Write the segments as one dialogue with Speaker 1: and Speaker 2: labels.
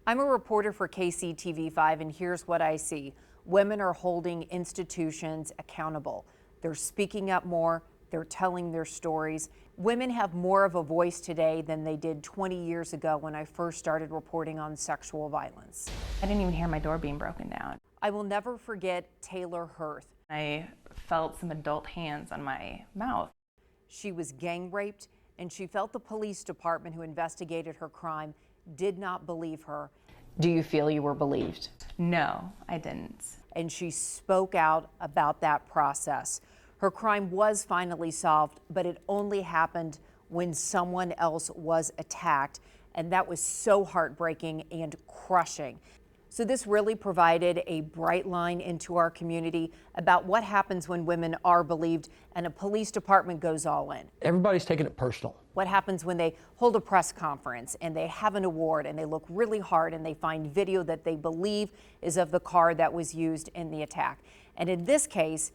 Speaker 1: I'm a reporter for KCTV 5, and here's what I see. Women are holding institutions accountable. They're speaking up more. They're telling their stories. Women have more of a voice today than they did 20 years ago when I first started reporting on sexual violence.
Speaker 2: I didn't even hear my door being broken down.
Speaker 1: I will never forget Taylor Hirth.
Speaker 2: I felt some adult hands on my mouth.
Speaker 1: She was gang raped, and she felt the police department who investigated her crime did not believe her.
Speaker 3: Do you feel you were believed?
Speaker 2: No, I didn't.
Speaker 1: And she spoke out about that process. Her crime was finally solved, but it only happened when someone else was attacked, and that was so heartbreaking and crushing. So this really provided a bright line into our community about what happens when women are believed and a police department goes all in.
Speaker 4: Everybody's taking it personal.
Speaker 1: What happens when they hold a press conference and they have an award and they look really hard and they find video that they believe is of the car that was used in the attack. And in this case,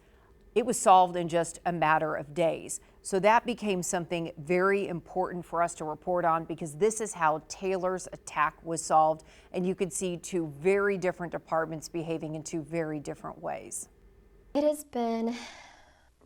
Speaker 1: it was solved in just a matter of days. So that became something very important for us to report on, because this is how Taylor's attack was solved. And you could see two very different departments behaving in two very different ways.
Speaker 5: It has been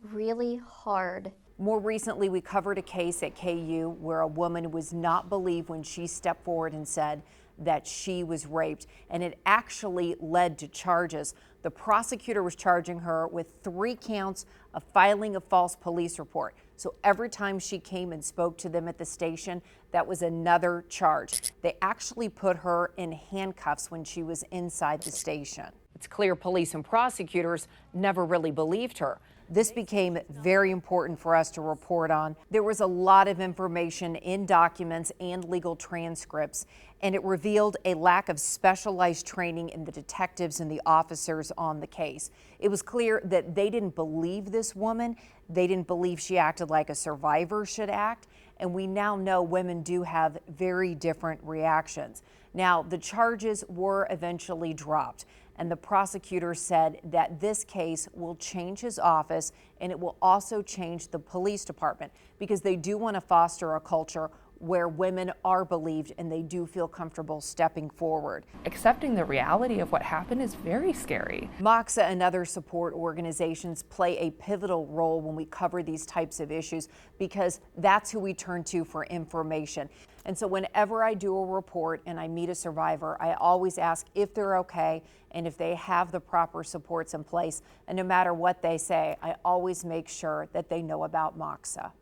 Speaker 5: really hard.
Speaker 1: More recently, we covered a case at KU where a woman was not believed when she stepped forward and said that she was raped, and it actually led to charges. The prosecutor was charging her with 3 counts of filing a false police report. So every time she came and spoke to them at the station, that was another charge. They actually put her in handcuffs when she was inside the station. It's clear police and prosecutors never really believed her. This became very important for us to report on. There was a lot of information in documents and legal transcripts, and it revealed a lack of specialized training in the detectives and the officers on the case. It was clear that they didn't believe this woman. They didn't believe she acted like a survivor should act. And we now know women do have very different reactions. Now, the charges were eventually dropped, and the prosecutor said that this case will change his office, and it will also change the police department, because they do want to foster a culture where women are believed and they do feel comfortable stepping forward.
Speaker 2: Accepting the reality of what happened is very scary.
Speaker 1: MOXA and other support organizations play a pivotal role when we cover these types of issues, because that's who we turn to for information. And so whenever I do a report and I meet a survivor, I always ask if they're okay and if they have the proper supports in place. And no matter what they say, I always make sure that they know about MOXA.